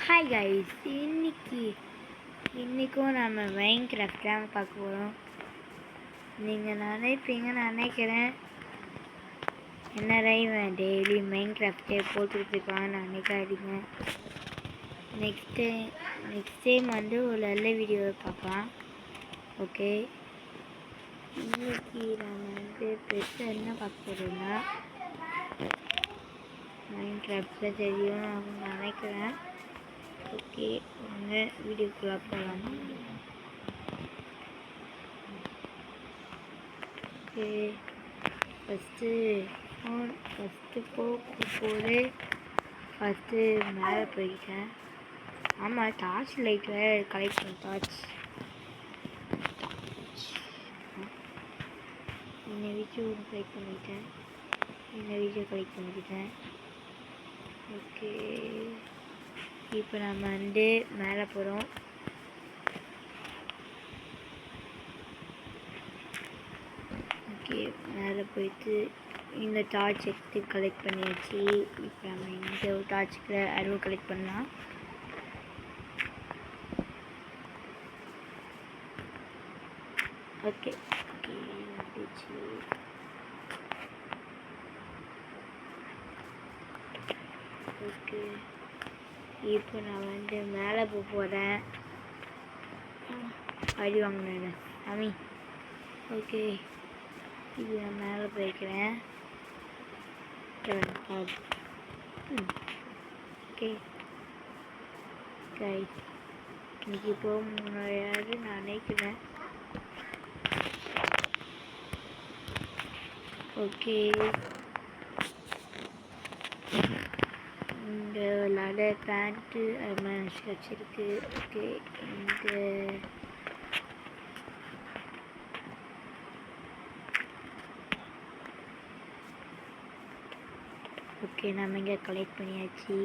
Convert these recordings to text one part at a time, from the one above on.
Hi guys, இன்றைக்கும் நம்ம Minecraft தான் பார்க்க போகிறோம். நீங்கள் நினைப்பீங்கன்னு நினைக்கிறேன், என்னடா இவன் டெய்லி மைன்கிராஃப்டே போட்டுருக்கான்னு நினைக்காதீங்க. நெக்ஸ்ட் டைம் வந்து ஒரு நல்ல வீடியோவை பார்க்கலாம். ஓகே, இன்றைக்கி நம்ம வந்து பெருசாக என்ன பார்க்க போகிறோம்னா, மைன்கிராஃப்டில் தெரியும் அப்படின்னு நினைக்கிறேன். ஓகே, வாங்க வீடியோக்குள்ளே போகலாம். ஓகே, ஃபஸ்ட்டு மேலே போயிட்டேன். ஆமாம், டார்ச் லைட்டில் கலெக்ட் பண்ண டார்ச் இந்த வீடியோ கலெக்ட் பண்ணிக்கிட்டேன். ஓகே, இப்போ நம்ம வந்து மேலே போகிறோம். ஓகே, மேலே போயிட்டு இந்த டார்ச் எடுத்து கலெக்ட் பண்ணியாச்சு. இப்போ நம்ம இந்த ஒரு டார்ச்சுக்கு அருவம் கலெக்ட் பண்ணலாம். ஓகே வந்துச்சு. ஓகே, இப்போ நான் வந்து மேலே போகிறேன். அடி வாங்கினேன் சாமி. ஓகே, இது நான் மேலே போய்க்கிறேன். ஓகே கைஸ், இன்னைக்கு போக முடியாது நான் நினைக்கிறேன். ஓகே, இந்த விளாட பேண்ட்டு வச்சிருக்கு. ஓகே, ஓகே நம்ம இங்கே கலெக்ட் பண்ணியாச்சு.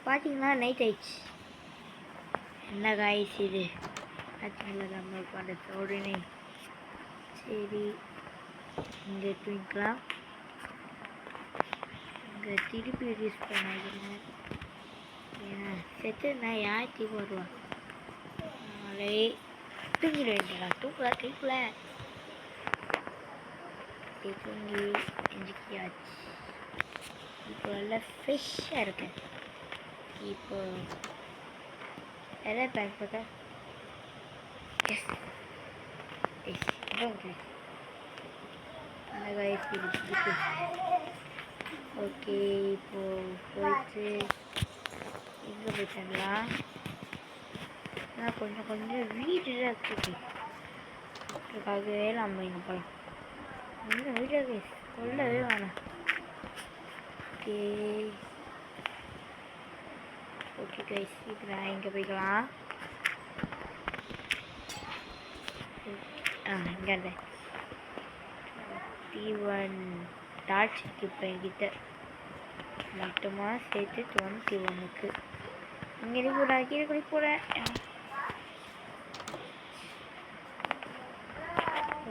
பார்த்தீங்களா, நைட் ஆயிடுச்சு. என்ன காய்ஸ் இது பார்த்தீங்களா, நம்ம உட்காந்து உடனே. சரி, இங்கே தூங்கிக்கலாம். இங்கே திருப்பி யூஸ் பண்ணாதீங்க. செத்துனா யார் தீபம் வருவா? நாளே தூங்கிட வேண்டியதா. தூக்கல தூங்கி எஞ்சிக்கியாச்சு. இப்போ நல்லா ஃப்ரெஷ்ஷாக இருக்கேன். இப்போ எல்லாம் பேக் போட்டா ஓகே, இப்போ போயிட்டு எங்கே போயிட்டலாம். நான் கொஞ்சம் வீடு இருக்குதுக்காகவே நம்ம இங்கே போகலாம். இன்னும் வீடு சொல்லவே வேணாம். ஓகே கைஸ், இப்போ நான் இங்கே போய்க்கலாம். இங்கே T1 டார்ச்சுக்கு இப்போ என்கிட்ட மொத்தமாக சேர்த்து 21க்கு இங்கே கீழே குடி போகிறேன்.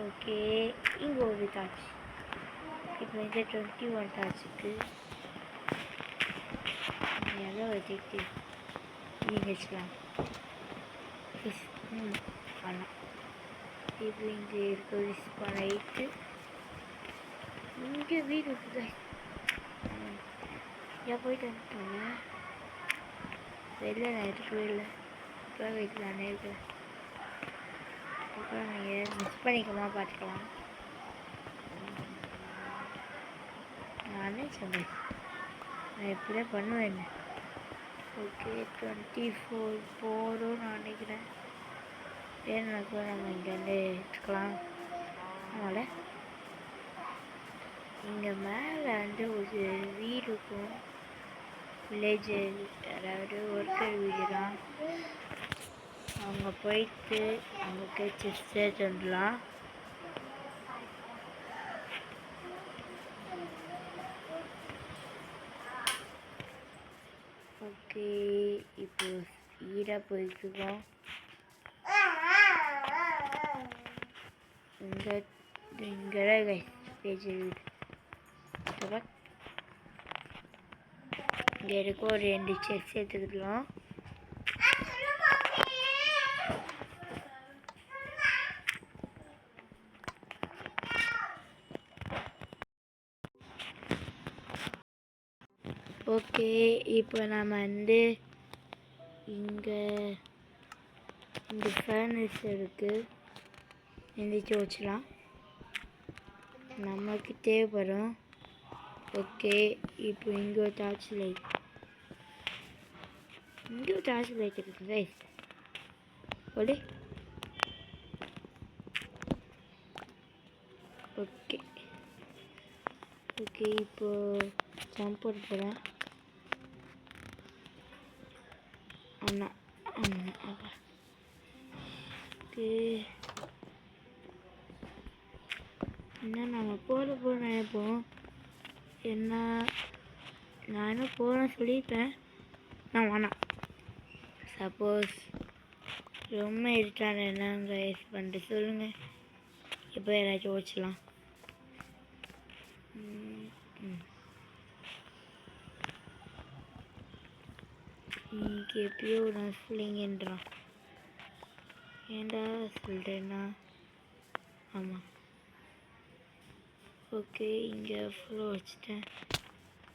ஓகே, இங்கே ஒரு டார்ச். இப்போ இந்த 21 டார்ச்சுக்கு எதை வச்சுட்டு நீங்கள் வச்சுக்கலாம். பண்ணலாம். இப்போ இங்கே இருக்க யூஸ் பண்ணிட்டு இங்கே வீடு இருக்குது. ஏன் போயிட்டு வந்துட்டோங்க. வெளில நான் இருக்கவே இல்லை. இப்போ வீட்டில் நானே இருக்கிறேன். அப்புறம் நீங்கள் மிஸ் பண்ணிக்கமா பார்த்துக்கலாம். நானே சொன்னேன், நான் இப்படிதான் பண்ணுவேன். ஓகே, 24 போகிறோம்னு நினைக்கிறேன். ஏன்னாக்கா நம்ம இங்கேருந்து எடுத்துக்கலாம். அதனால் இங்கே மேலே வந்து ஒரு வீடு இருக்கும். வில்லேஜ், அதாவது ஒர்க்கர் வீடு தான். அவங்க போயிட்டு அங்கே செஸ்ட் எடுத்துடலாம். ஓகே, இப்போ ஸ்பீடாக போயிட்டுருக்கோம். இங்கே பேஜ் வீடு இங்கே இருக்க ஒரு 2 செஸ் எடுத்துக்கலாம். ஓகே, இப்போ நம்ம வந்து இங்கே இந்த ஃபர்னிச்சர் இருக்குது, எந்திரிச்சு வச்சலாம், நமக்கு தேவைப்படும். ஓகே, இப்போ இங்கே ஒரு டார்ச் லைட், இங்கே ஒரு டார்ச் லைட் இருக்குது ரைஸ். ஓகே ஓகே ஓகே, இப்போ ஜம்ப் போட போகிறேன். அண்ணா ஓகே, என்ன நம்ம போட போகிறோம் நினைப்போம். என்ன நானும் போகிறேன் சொல்லியிருப்பேன், நான் வேணாம். சப்போஸ் ரொம்ப இருட்டான என்னங்க பண்ணிட்டு சொல்லுங்கள், இப்போ ஏதாச்சும் ஓடிச்சிடலாம். இன்னைக்கு எப்பயோ நான் சொல்லிங்கன்றான், ஏண்டா சொல்கிறேன்னா. ஆமாம், ஓகே, இங்கே ஃபுல்லாக வச்சுட்டேன்.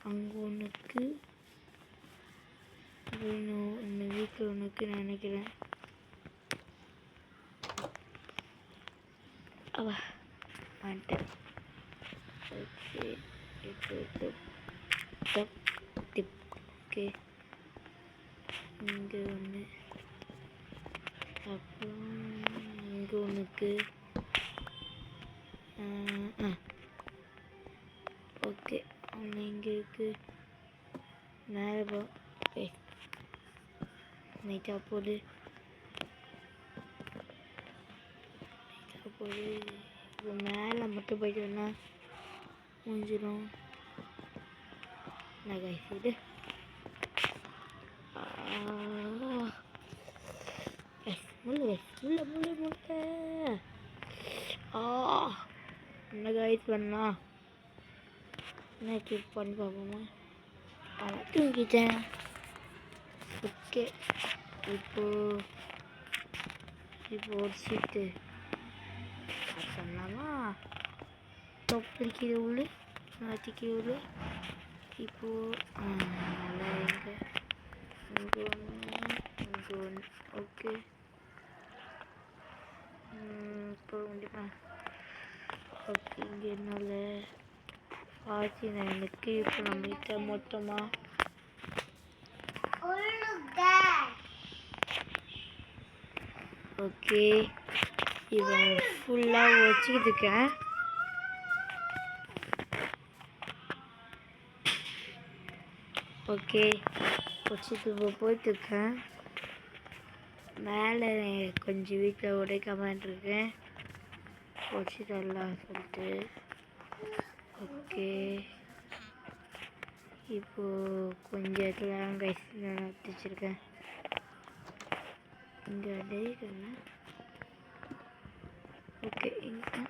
அங்கே ஒன்றுக்கு இந்த வீட்டில் ஒன்றுக்கு நினைக்கிறேன். வந்துட்டேன். ஓகே, இப்போ டிப். ஓகே, இங்கே ஒன்று, அப்புறம் இங்கே ஒன்றுக்கு. ஓகே, ஒன்று இங்கே இருக்குது. மேலே போ. ஓகே, நைட்டாக போடு. இப்போ மேலே மட்டும் போயிட்டு வேணா முடிஞ்சிடும். நான் கைஸ் இது முள்ள என்ன கைஸ் பண்ணா, என்ன கிளிக் பண்ணி பார்ப்போமா. தூங்கிட்டேன். ஓகே, இப்போ ஒரு சீட்டு பண்ணலாமா. தொப்பிடிக்கிற உள்ள மாற்றிக்கிற உள்ள. இப்போது நல்லா இங்கே ஒன்று. ஓகே, இப்போ கண்டிப்பாக ஓகே. இங்கே என்னால் எனக்கு இப்போ நம்மகிட்ட மொத்தமாக ஓகே, இதை ஃபுல்லாக வச்சுக்கிட்டு இருக்கேன். ஓகே, வச்சுட்டு இப்போ போயிட்டுருக்கேன். மேலே கொஞ்சம் வீட்டில் உடைக்காமல் இருக்கேன், வச்சு தரலாம் சொல்லிட்டு. ஓகே, இப்போது கொஞ்சம் இடத்துல கைஸ் நான் வச்சுருக்கேன். இங்கே டெய்லிங்க. ஓகே, இங்கே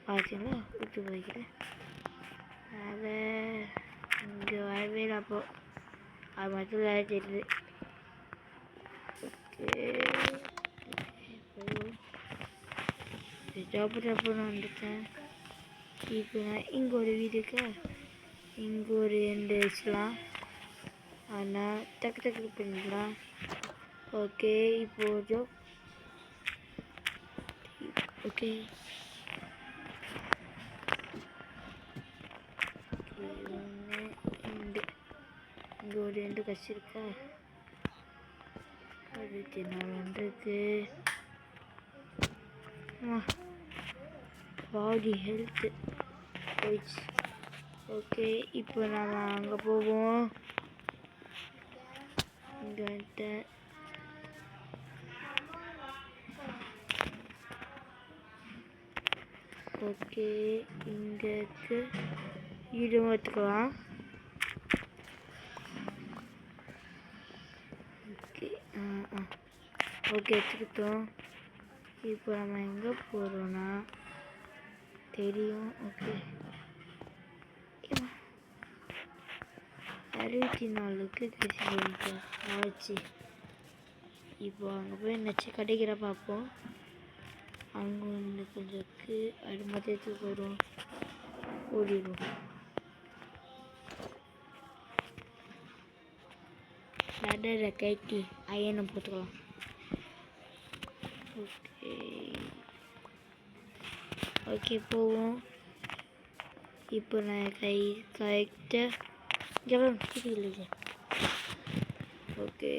பார்த்தீங்களா விட்டு போய்க்கிறேன். அதை இங்கே வரவே இல்லை, அப்போ அது மட்டும் வேலை தெரியுது. ஓகே, டப்புன்னு வந்துட்டேன். இப்போ நான் இங்கே ஒரு வீடு இருக்கா, இங்கே ஒரு 2 வச்சுலாம், ஆனால் டக்கு பண்ணிக்கலாம். ஓகே, இப்போது ஓகே இங்கே ஒரு 2 கஷ்டிருக்கா. அதுக்கு நான் வந்தது பாடி ஹெல்த்து போயிடுச்சு. ஓகே, இப்போ நாம் அங்கே போவோம். இங்கே வந்துட்டேன். ஓகே, இங்கே இதுவும் எடுத்துக்கலாம். ஓகே ஓகே எடுத்துக்கிட்டோம். இப்போ நம்ம எங்கே போகிறோன்னா தெரியும். ஓகே 64க்கு ஆச்சு. இப்போ அங்கே போய் என்னாச்சும் கிடைக்கிற பார்ப்போம். அங்கே ஒன்று கொஞ்சம் இருக்குது. அது மொத்தத்துக்கு வரும் ஓடிடும். லடரை கைட்டி ஐயனை போட்டுக்கலாம். ஓகே ஓகே போவோம். இப்போ நான் கரெக்டாக இல்லை. ஓகே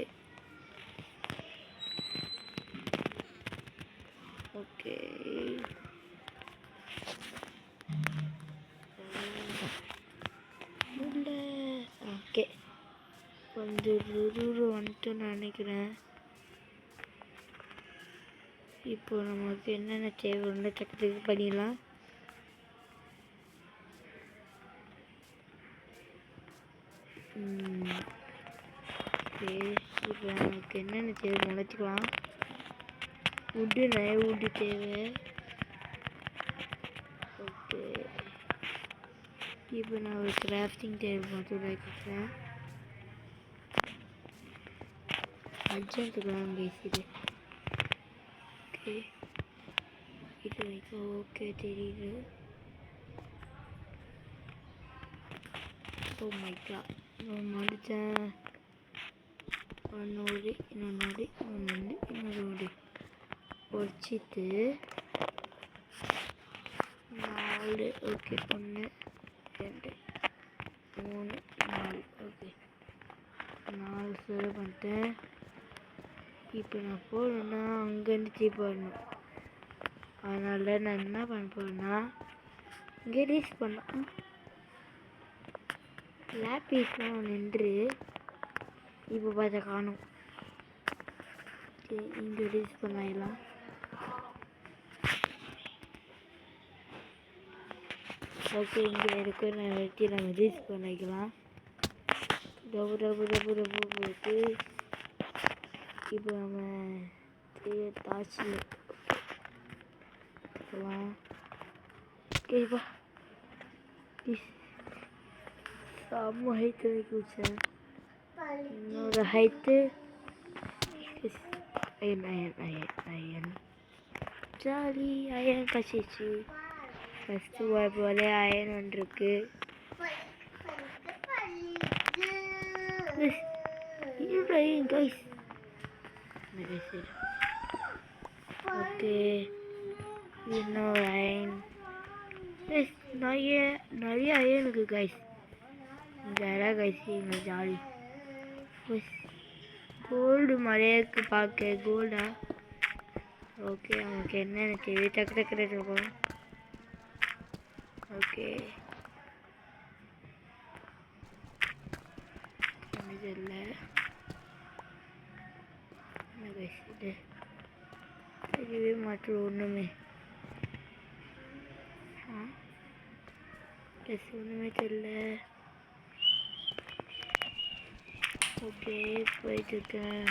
ஓகே ஓகே கொஞ்சம் வந்துட்டு நினைக்கிறேன். இப்போ நமக்கு என்னென்ன தேவைன்னு டக்குக்கு பண்ணிடலாம். ஓகே இப்போ நமக்கு என்னென்ன தேவை முளைச்சிக்கலாம். உட்டு நிறைய உட்டு தேவை. ஓகே இப்போ நான் ஒரு கிராஃப்டிங் டேபிள் மட்டும் வைக்கிறேன். அர்ஜென்ட்டுக்கலாம் பேசிடு. ஓகே இது வரைக்கும் ஓகே தெரியுது. ஓ மை காட் நான் முடித்தேன். ஒன்னோடி இன்னொன்னோடி இன்னொரு ஒடிச்சிட்டு 4. ஓகே 1 2 3 4. ஓகே 4 சேவ் பண்ணிட்டேன். இப்போ நான் போகணுன்னா அங்கேருந்து திருப்பி வரணும். அதனால நான் என்ன பண்ண போகிறேன்னா இங்கே ரீஸ் பண்ணலாம். லேப்பீஸ்லாம் நின்று இப்போ பார்த்தா காணும். இங்கே ரீஸ் பண்ணிடலாம். ஓகே இங்கே இருக்கு. நான் வச்சு நம்ம ரீஸ் பண்ணிக்கலாம். போட்டு இப்போ நம்ம தாச்சி ஓகேப்பா செம்ம ஹைட்டு வச்சேன். இன்னொரு ஹைட்டு அயன் ஜாலி அயன் கசிச்சு. ஃபஸ்ட்டு போலே அயன் வந்துருக்கு. கைஸ் ஓகே இன்னொரு அயன். நிறைய அயன் இருக்குது கைஸ். இந்த கைஸ் இங்கே ஜாலி. கோல்டு மழையாக்கு பார்க்க கோல்டா. ஓகே நமக்கு என்னென்ன தேவை டக்கு இருக்கும். ஓகே இல்லை இது தெரியவே மாட்டோம் ஒன்றுமே. ஒன்றுமே தெரியல. ஓகே போயிட்டுருக்கேன்.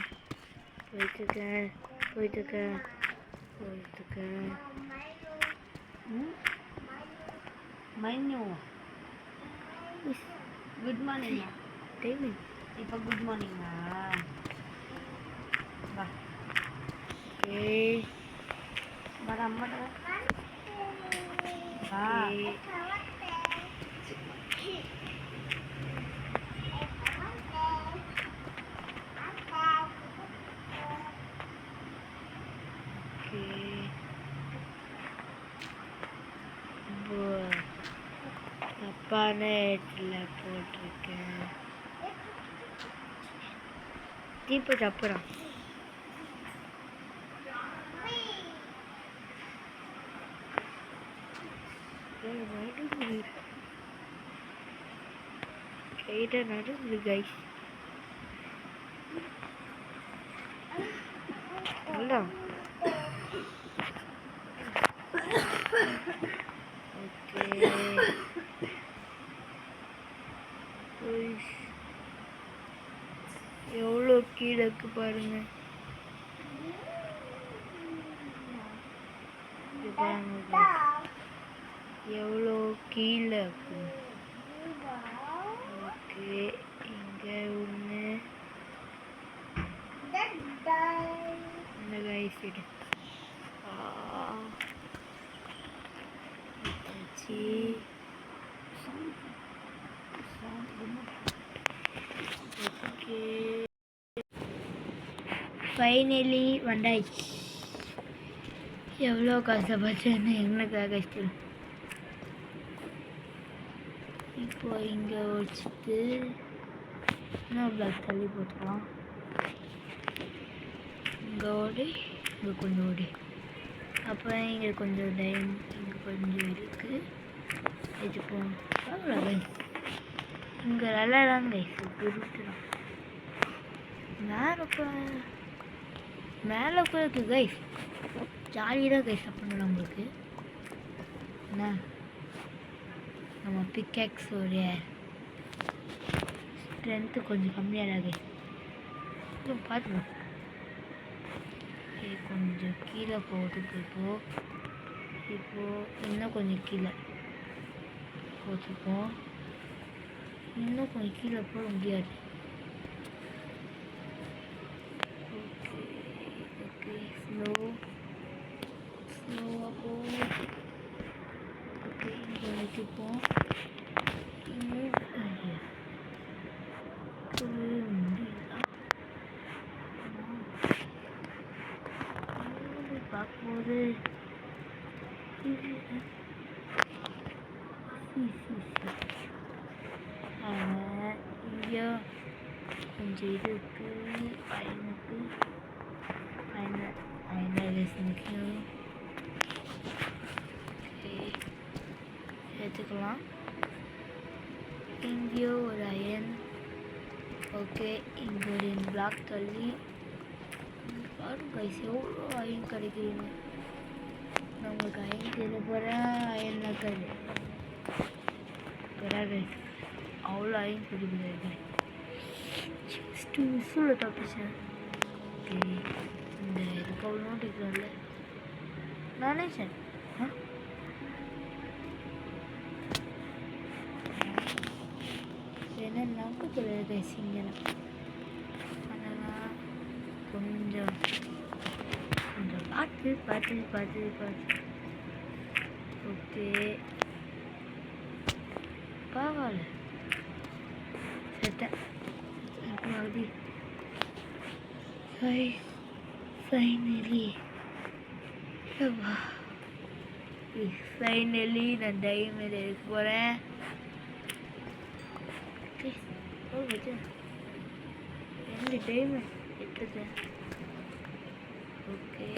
Good morning. டைமிங் இப்போ குட் மார்னிங்கா? வா ஓகே வர அம்மாட்ட வா. தப்பான இடத்துல போட்டிருக்கேன். தீப்பு தப்புறான். கையில நடுங்குது கைஸ். நல்லா ஓகே எவ்வளோ கீழே இருக்கு பாருங்க. எவ்வளோ கீழே இருக்கும். ஓகே, இங்கே ஒன்று இந்த கைஸ் இது ஓகே, ஃபைனலி வந்தாச்சு. எவ்வளோ கஷ்டப்பட்டேன்னு எங்களுக்காக கஷ்டம். இப்போ இங்கே வச்சுட்டு இன்னும் பிளாக் தள்ளி போட்டுக்கலாம். இங்கே ஓடி இங்கே கொஞ்சம் ஓடி, அப்புறம் இங்கே கொஞ்சம் டைம் இங்கே கொஞ்சம் இருக்குது. வச்சுப்போம். அவ்வளோ கைஸ், இங்கே நல்லா தான் கைஸ் இருக்குதான். மேலே கூட இருக்குது கைஸ். ஜாலியாக கைஸ் பண்ணணும் நம்மளுக்கு. என்ன நம்ம பிக்கேக்ஸோடைய ஸ்ட்ரென்த்து கொஞ்சம் கம்மியாக கைஸ். பார்த்துக்கோ. கொஞ்சம் கீழே போகிறதுக்கு இப்போது இன்னும் கொஞ்சம் கீழே போட்டுப்போம். இன்னும் கொஞ்சம் கீழே போக முடியாது. ஓகே, ஸ்லோவாக போ. ஓகே, இங்கே வச்சுப்போம். இன்னும் பார்க்கும்போது இங்கே கொஞ்சம் இது இருக்குது. முக்கியம் எடுத்துக்கலாம். இங்கேயோ ஒரு அயன். ஓகே, இங்கே ஒரு பிளாக் தள்ளி பாருங்க கைஸ் எவ்வளோ அயன் கிடைக்குதுன்னு. நம்மளுக்கு அயன் தேவை போகிற அயன்லாம் கிடையாது. அவ்வளோ அயன் கிடைக்குது. விசில் தப்பிச்சேன். ஓகே, இந்த இதுக்கு அவ்வளோ நோட்டிக்கல நானே சார். ஏன்னா நமக்கு தெரியாது கைஸ். இங்கே அதெல்லாம் கொஞ்சம் பார்த்து. ஓகே, பரவாயில்ல. செட்டேன். ஃபைனலி நான் டைமண்ட் எடுக்க போகிறேன். ரெண்டு டைமண்ட் எடுத்துட்டேன். ஓகே,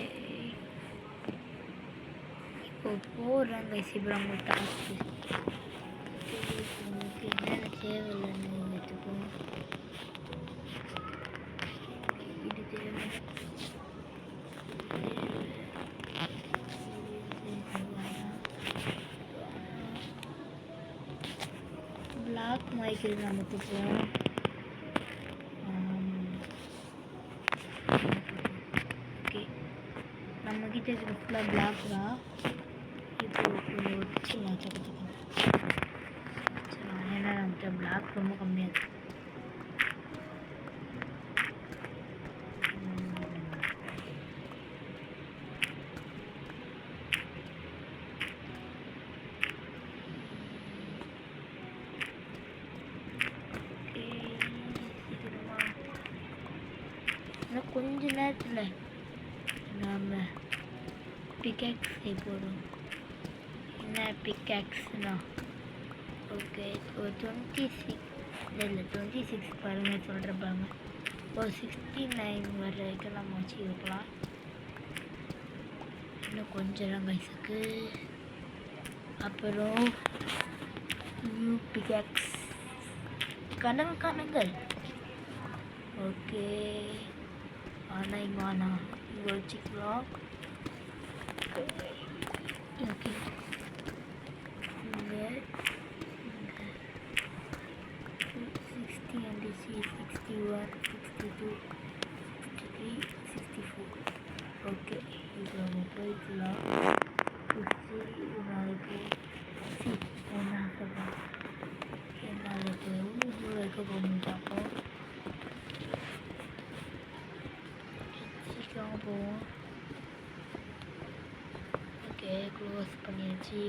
இப்போ போடுறேன் கைஸ். இப்போ நம்ம டாஸ்க்கு உங்களுக்கு என்னென்ன தேவையில்லைன்னு எடுத்துப்போம். இது தேவை. பிளாக் மைக்கில் நம்ம எடுத்துப்போம். ஓகே, நம்மக்கிட்ட இருக்கிற ஃபுல்லாக பிளாக் தான். இப்போ கொஞ்சம் வச்சுக்கலாம். ஏன்னா நம்மகிட்ட பிளாக் ரொம்ப கம்மியாக இருக்குது. இன்னும் கொஞ்ச நேரத்தில் நாம் பிக்கேக்ஸ் போடும். என்ன பிக்கேக்ஸ்னா ஓகே, ஒரு 26 பாருங்கள் சொல்கிற பாருங்க. ஒரு 69 வர வரைக்கும் நம்ம வச்சு வைக்கலாம். இன்னும் கொஞ்சம் கைஸுக்கு. அப்புறம் நியூ பிக்கேக்ஸ் கணங்கள். ஓகே, ஆனால் இங்கே இங்கே வச்சுக்கலாம். ஓகே, இங்கே 60 and 61, 62, 63, 64. ஓகே, இப்போ நம்ம போய்க்கலாம். 50 நாளைக்கு போவோம். ஓகே க்ளோஸ் பண்ணியாச்சு.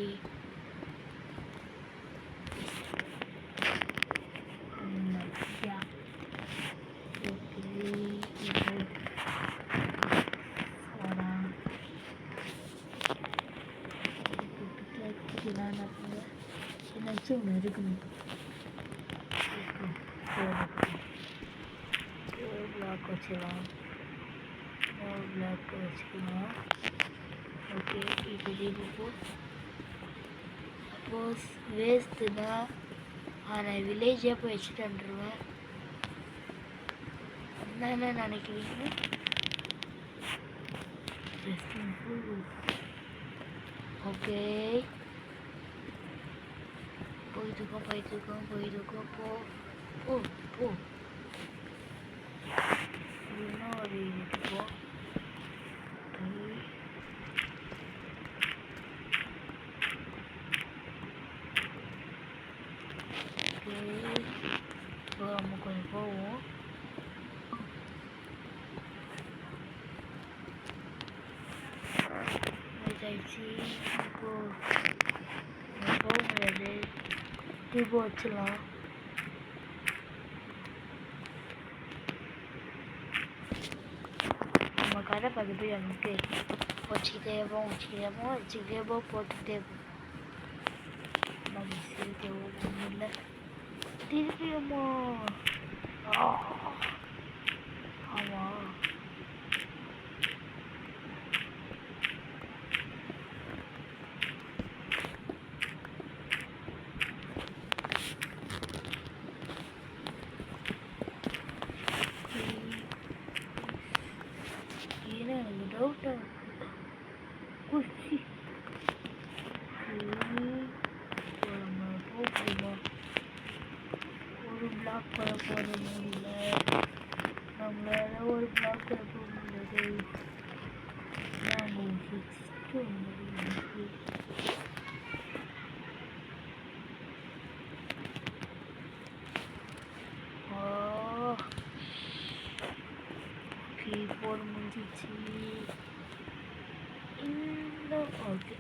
ஏதாச்சும் ஒன்று இருக்கணும். ஒரு பிளாக் வச்சுக்கலாம். ஒரு பிளாக் வச்சுக்கலாம். ஓகே இப்போ இப்போ சப்போஸ் வேஸ்ட்டுனா நான் வில்லேஜே போய் வச்சுட்டு வந்துடுவேன். என்ன நினைக்கிறீங்க? ஓகே போயிட்டுருக்கோம் போ போ போ இன்னும் ஒரு போ. ஓகே இப்போ நம்ம கொஞ்சம் போவோம். ஆயிடுச்சு. இப்போ போக முடியாது. இப்போ வச்சிடலாம். நம்ம கடை பக்கத்து நமக்கு வச்சுக்கிட்டே போவோம் போட்டுக்கிட்டே போவோம். நம்ம சீக்கிரம் ஒன்றும் இல்லை. திருப்பியம்மா ஆமாம் எனக்கு டவுட்டாக குச்சி நம்ம போகணுமா? ஒரு பிளாக் பண்ண போக முடியல. நம்மளால ஒரு பிளாக் பண்ண போக முடியாது. நாங்கள் சிக்ஸ்த்து முடியாது. ஓகே போட முடிஞ்சிச்சு. இந்த ஓகே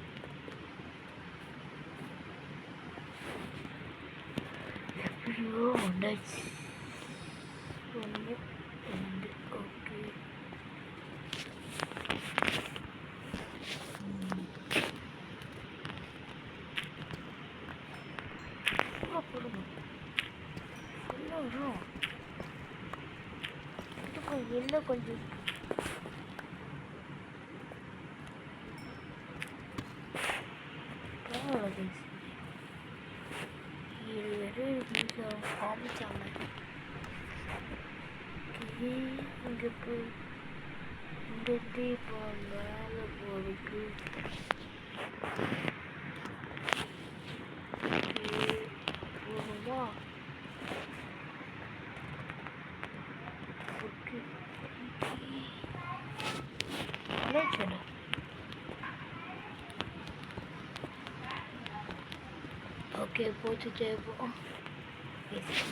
எப்படியோ வந்தாச்சு. ஒன்று ரெண்டு ஓகே போடுங்க. இன்னும் என்ன கொஞ்சம் காமிச்சாங்க. இங்கே போய் இங்கிருந்து இப்போ மேலே போகிறதுக்கு போகணுமா? ஓகே சொல்லு. ஓகே போச்சுட்டே போவோம்.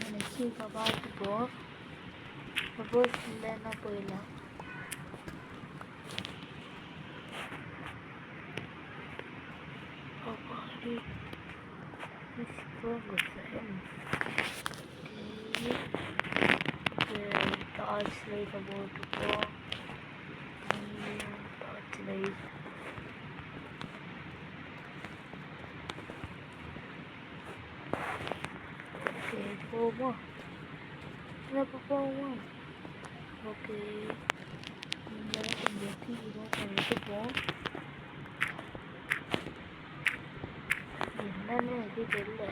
நினச்சி இப்போ பார்த்துப்போம். சப்போஸ் இல்லைன்னா போயிடலாம். டார்ச் லைட்டை போட்டுப்போம். டார்ச் லைட் ஓகே போவோமா? இப்போ போவோமா? ஓகே இங்கெல்லாம் கொஞ்சம் தீவிரம் எடுத்துப்போம். என்னன்னு எதுவும் தெரியல.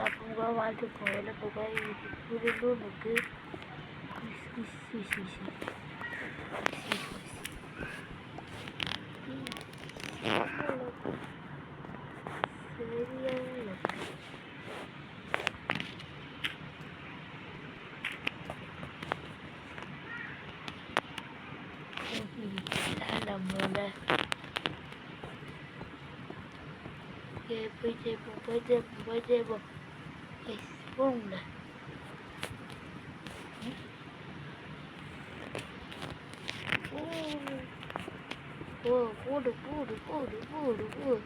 அப்போ வாழ்த்துப்போம். எல்லாம் போய் புரியும் இருக்கு. நம்மளோட போயிட்டே போங்க. போடு போடு போடு போடு போடு.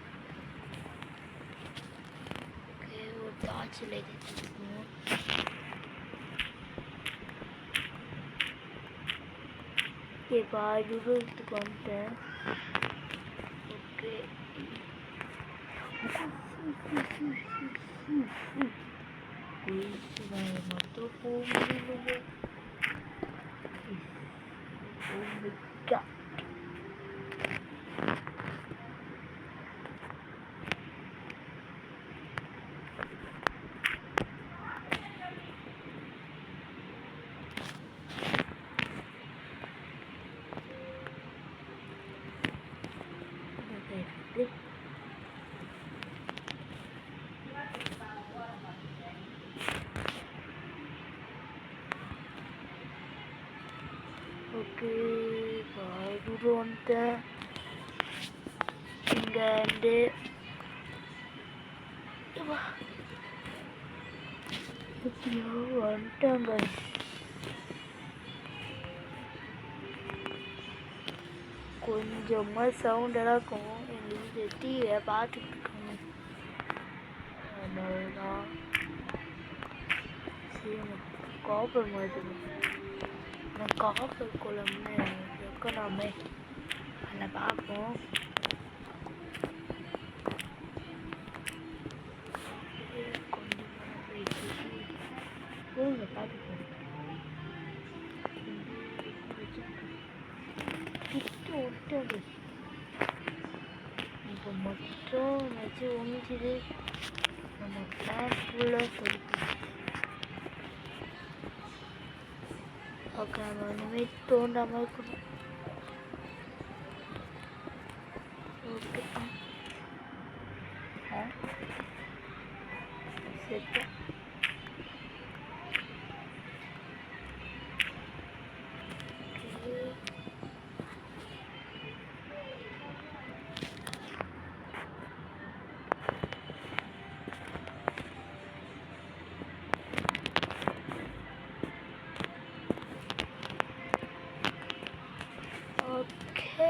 ஓகே, ஒரு டார்ச் லைட் எடுத்துக்கணும். ஓகே, பாதி தூரத்துக்கு வந்துட்டேன். ஓகே, மட்டும் போக முடியல. ஓகே, தூரம் வந்துட்டேன். இங்கே வந்து வந்துட்டாங்க. கொஞ்சமாக சவுண்டெல்லாம் இருக்கும். எங்கள் வீட்டு டிவியை பார்த்துட்டு இருக்காங்க. அதனாலதான் சரி, காப்பர் மாதிரி நான் காப்பர் குளம்னு இருக்கணுமே அதில் பார்ப்போம். கொஞ்சம் பார்த்துக்கோங்க. விட்டு இப்போ மட்டும் வச்சு ஒழிஞ்சிது. நம்ம பிளான் ஃபுல்லாக சொல்லிட்டு ஓகே, நம்ம இனிமேல் தோண்டாமல் இருக்கணும். ஓகே, சரி. ஓகே,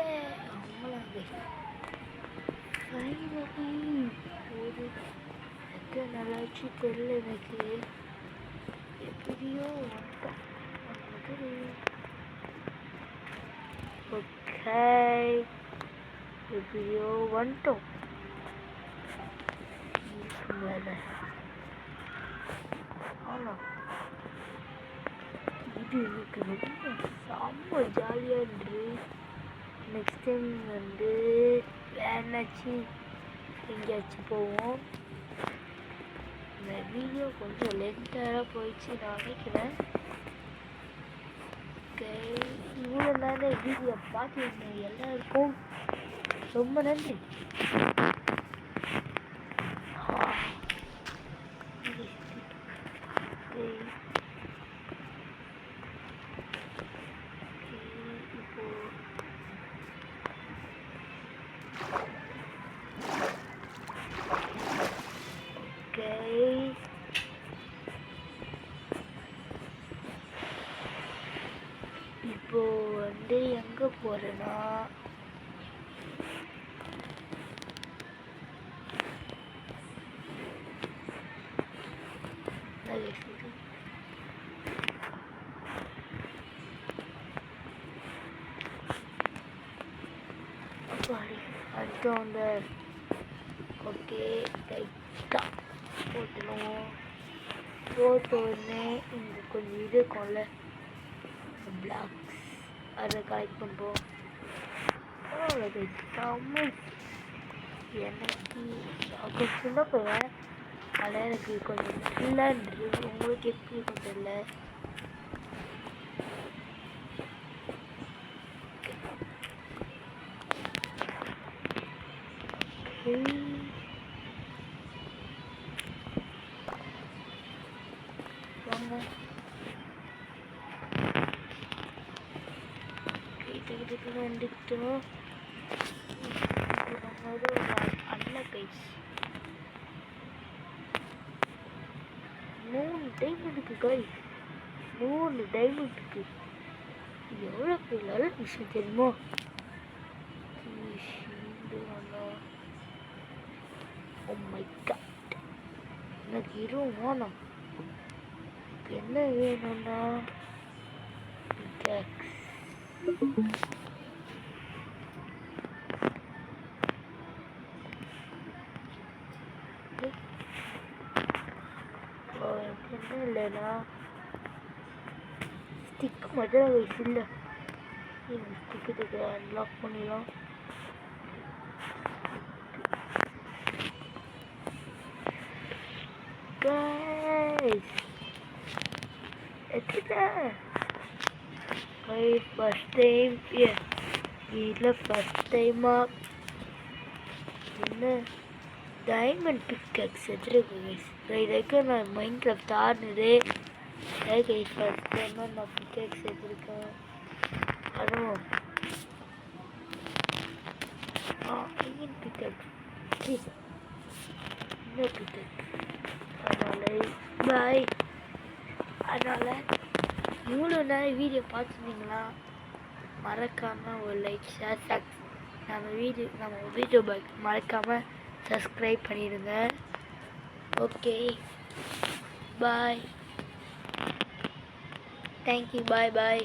ஒரு எத்தனை நல்லாச்சு தெரியல எனக்கு. எப்படியோ வந்துட்டோம். ஓகே, எப்படியோ வந்துட்டோம். ஆனால் இது எனக்கு ரொம்ப செம்ம ஜாலியாக இருந்துச்சு. நெக்ஸ்ட் டைம் வந்து வேணாச்சும் எங்கேயாச்சும் போவோம். இந்த வீடியோ கொஞ்சம் லென்த்தாக போயிடுச்சு நான் நினைக்கிறேன். ஓகே, இவ்வளோ நேரம் வீடியோ பார்த்துருந்தேன். எல்லாருக்கும் ரொம்ப நன்றி. இப்போ வந்து எங்கே போகிறேன்னா அடுத்து வந்து ஓகே லைட்டாக போட்டுருவோம். போட்டோடனே இங்கே கொஞ்சம் இது இருக்கும்ல பிளாக்ஸ், அதை கலெக்ட் பண்ணுறோம். எனக்கு அப்போ சின்ன பையன் அதில் எனக்கு கொஞ்சம் ஃபுல்லாக இருந்துச்சு. உங்களுக்கு எப்படி இருக்கும் தெரியல. வாங்க கிட்ட வந்துட்டோம். அண்ணா கைஸ் 3 டைமண்ட் இருக்கு கைஸ். 3 டைமண்ட் இருக்கு. எவ்வளோ பெரிய நல்ல விஷயம் தெரியுமா? வேணும் என்ன வேணும்னா என்ன இல்லைனா ஸ்டிக் மட்டும் வயசு இல்லை ஸ்டிக்கு அன்லாக் பண்ணிடலாம் ஃபர்ஸ்ட் டைம் வீட்டில் ஃபர்ஸ்ட் டைமாக என்ன டைமண்ட் பிக்கெக்ஸ் எடுத்துருக்கு இது வரைக்கும் நான் மைண்ட் கிராஃப்ட் ஆடினதே ஃபர்ஸ்ட் டைமாக நான் பிக்கெக்ஸ் எடுத்துருக்கேன் அதுவும் ஐயன் பிக்கெக்ஸ் என்ன பிக்கெக்ஸ் அதனால் பாய் அதனால் இவ்வளோ நேரம் வீடியோ பார்த்துருந்தீங்களா மறக்காமல் ஒரு லைக் ஷேர் நம்ம வீடியோ மறக்காமல் சப்ஸ்கிரைப் பண்ணிடுங்க ஓகே பாய் தேங்க்யூ பாய்